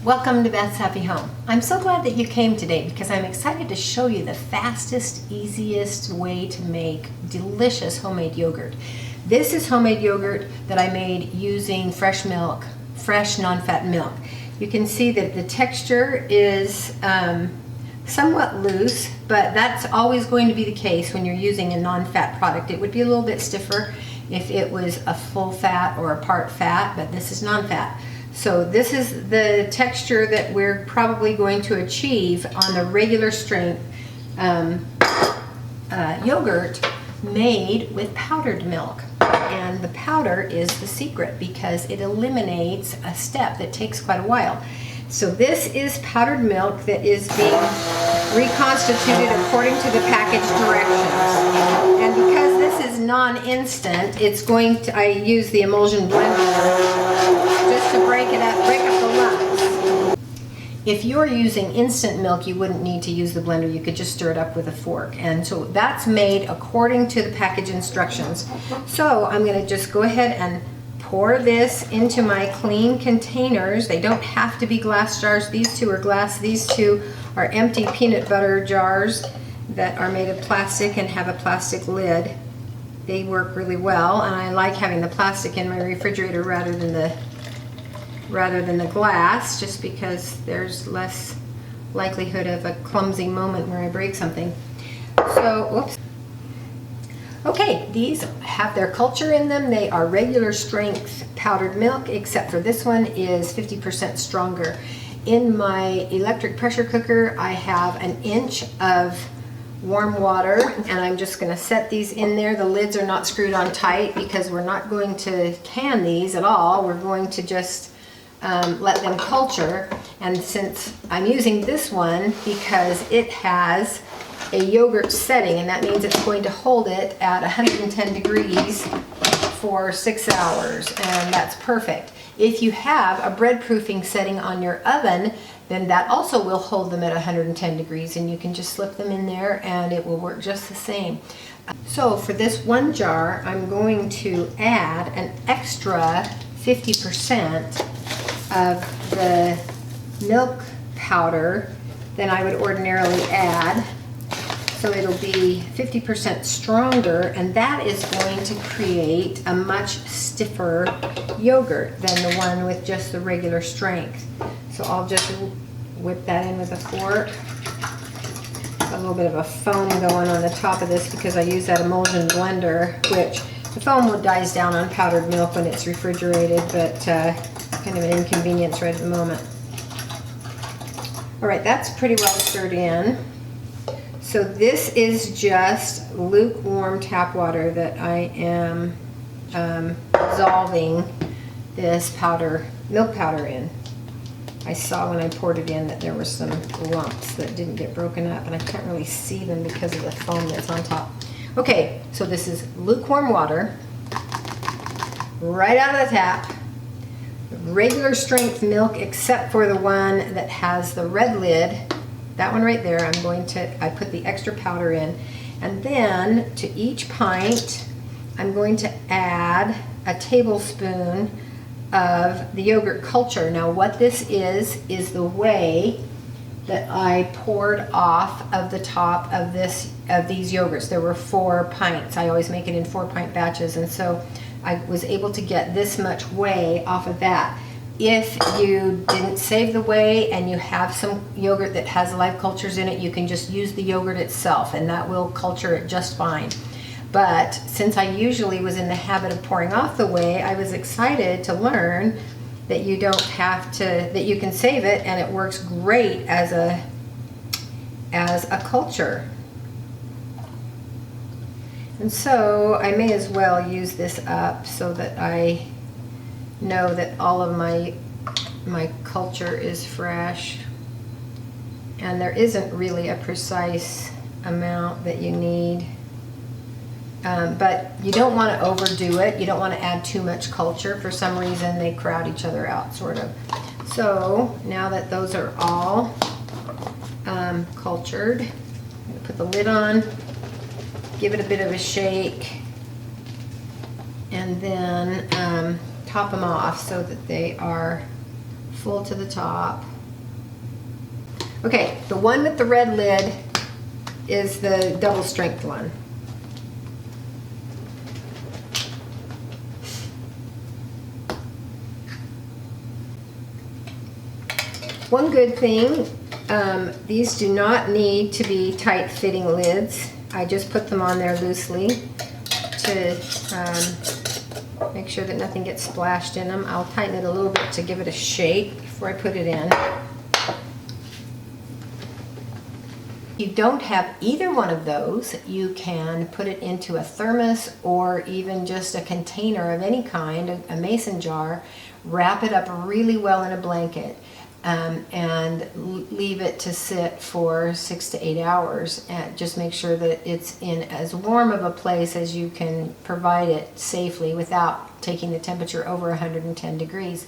Welcome to Beth's Happy Home. I'm so glad that you came today because I'm excited to show you the fastest, easiest way to make delicious homemade yogurt. This is homemade yogurt that I made using fresh milk, fresh non-fat milk. You can see that the texture is somewhat loose, but that's always going to be the case when you're using a non-fat product. It would be a little bit stiffer if it was a full fat or a part fat, but this is non-fat. So this is the texture that we're probably going to achieve on the regular strength yogurt made with powdered milk. And the powder is the secret because it eliminates a step that takes quite a while. So this is powdered milk that is being reconstituted according to the package directions. And because this is non-instant, it's going to, I use the emulsion blender just to break it up, break up the lumps. If you're using instant milk, you wouldn't need to use the blender. You could just stir it up with a fork. And so that's made according to the package instructions. So I'm going to just go ahead and pour this into my clean containers. They don't have to be glass jars. These two are glass. These two are empty peanut butter jars that are made of plastic and have a plastic lid. They work really well, and I like having the plastic in my refrigerator rather than the glass, just because there's less likelihood of a clumsy moment where I break something. So, whoops. Okay, these have their culture in them. They are regular strength powdered milk, except for this one is 50% stronger. In my electric pressure cooker, I have an inch of warm water, and I'm just going to set these in there. The lids are not screwed on tight because we're not going to can these at all. We're going to just let them culture. And since I'm using this one because it has a yogurt setting, and that means it's going to hold it at 110 degrees for 6 hours, and that's perfect. If you have a bread proofing setting on your oven, then that also will hold them at 110 degrees, and you can just slip them in there and it will work just the same. So for this one jar, I'm going to add an extra 50% of the milk powder than I would ordinarily add. So it'll be 50% stronger, and that is going to create a much stiffer yogurt than the one with just the regular strength. So I'll just whip that in with a fork. A little bit of a foam going on the top of this because I use that emulsion blender, which the foam dies down on powdered milk when it's refrigerated, but kind of an inconvenience right at the moment. All right, that's pretty well stirred in. So this is just lukewarm tap water that I am dissolving this milk powder in. I saw when I poured it in that there were some lumps that didn't get broken up, and I can't really see them because of the foam that's on top. Okay, so this is lukewarm water, right out of the tap, regular strength milk except for the one that has the red lid. That one right there, I put the extra powder in. And then to each pint, I'm going to add a tablespoon of the yogurt culture. Now what this is the whey that I poured off of the top of these yogurts. There were 4 pints. I always make it in 4-pint batches, and so I was able to get this much whey off of that. If you didn't save the whey and you have some yogurt that has live cultures in it, you can just use the yogurt itself and that will culture it just fine. But since I usually was in the habit of pouring off the whey, I was excited to learn that you don't have to, that you can save it and it works great as a culture. And so I may as well use this up so that I know that all of my culture is fresh, and there isn't really a precise amount that you need, but you don't want to overdo it. You don't want to add too much culture. For some reason they crowd each other out, sort of. So now that those are all cultured, I'm going to put the lid on, give it a bit of a shake, and then top them off so that they are full to the top. Okay, the one with the red lid is the double strength one. One good thing, these do not need to be tight fitting lids. I just put them on there loosely to make sure that nothing gets splashed in them. I'll tighten it a little bit to give it a shake before I put it in. If you don't have either one of those, you can put it into a thermos or even just a container of any kind, a mason jar, wrap it up really well in a blanket, and leave it to sit for 6 to 8 hours. And just make sure that it's in as warm of a place as you can provide it safely without taking the temperature over 110 degrees.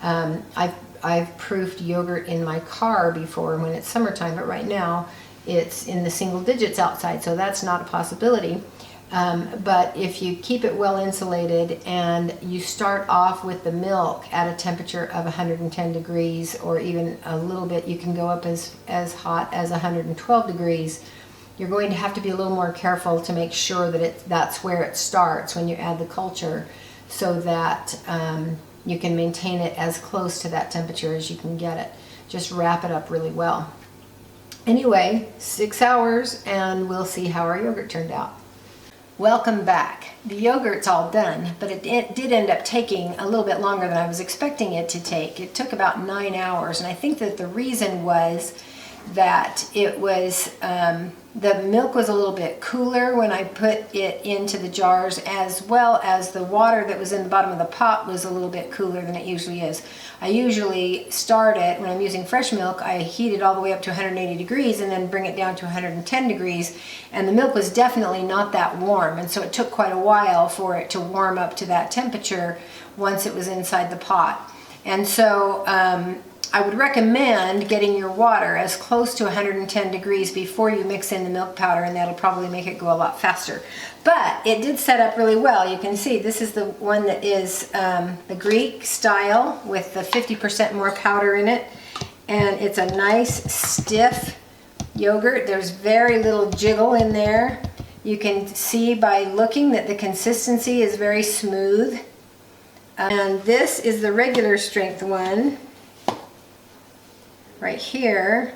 I've proofed yogurt in my car before when it's summertime, but right now it's in the single digits outside, so that's not a possibility. But if you keep it well insulated and you start off with the milk at a temperature of 110 degrees, or even a little bit, you can go up as hot as 112 degrees, you're going to have to be a little more careful to make sure that that's where it starts when you add the culture, so that you can maintain it as close to that temperature as you can get it. Just wrap it up really well. Anyway, 6 hours and we'll see how our yogurt turned out. Welcome back. The yogurt's all done, but it did end up taking a little bit longer than I was expecting it to take. It took about 9 hours, and I think that the reason was that it was, the milk was a little bit cooler when I put it into the jars, as well as the water that was in the bottom of the pot was a little bit cooler than it usually is. I usually start it, when I'm using fresh milk, I heat it all the way up to 180 degrees and then bring it down to 110 degrees, and the milk was definitely not that warm, and so it took quite a while for it to warm up to that temperature once it was inside the pot. And so I would recommend getting your water as close to 110 degrees before you mix in the milk powder, and that'll probably make it go a lot faster. But it did set up really well. You can see this is the one that is the Greek style with the 50% more powder in it, and it's a nice stiff yogurt. There's very little jiggle in there. You can see by looking that the consistency is very smooth. And this is the regular strength one. Right here,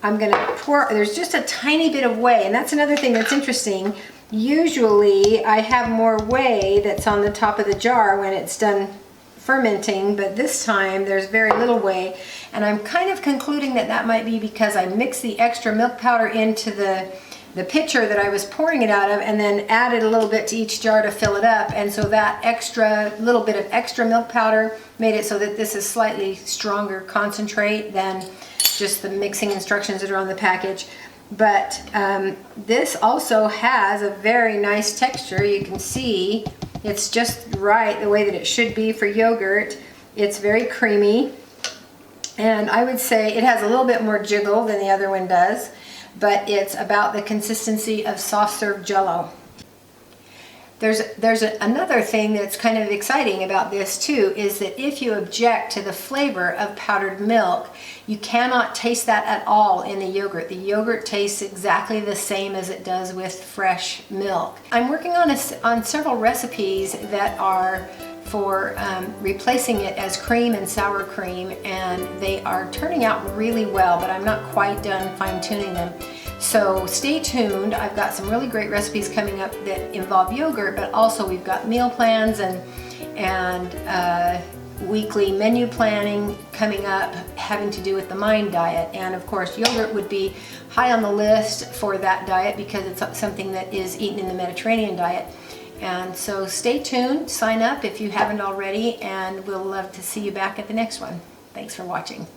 I'm going to pour, there's just a tiny bit of whey, and that's another thing that's interesting. Usually I have more whey that's on the top of the jar when it's done fermenting, but this time there's very little whey, and I'm kind of concluding that that might be because I mixed the extra milk powder into the pitcher that I was pouring it out of, and then added a little bit to each jar to fill it up, and so that little bit of extra milk powder made it so that this is slightly stronger concentrate than just the mixing instructions that are on the package. But this also has a very nice texture. You can see it's just right the way that it should be for yogurt. It's very creamy, and I would say it has a little bit more jiggle than the other one does, but it's about the consistency of soft serve Jell-O. There's another thing that's kind of exciting about this too, is that if you object to the flavor of powdered milk, you cannot taste that at all in the yogurt. The yogurt tastes exactly the same as it does with fresh milk. I'm working on several recipes that are for replacing it as cream and sour cream, and they are turning out really well, but I'm not quite done fine-tuning them. So stay tuned. I've got some really great recipes coming up that involve yogurt, but also we've got meal plans and weekly menu planning coming up having to do with the Mind diet. And of course, yogurt would be high on the list for that diet because it's something that is eaten in the Mediterranean diet. And so stay tuned, sign up if you haven't already, and we'll love to see you back at the next one. Thanks for watching.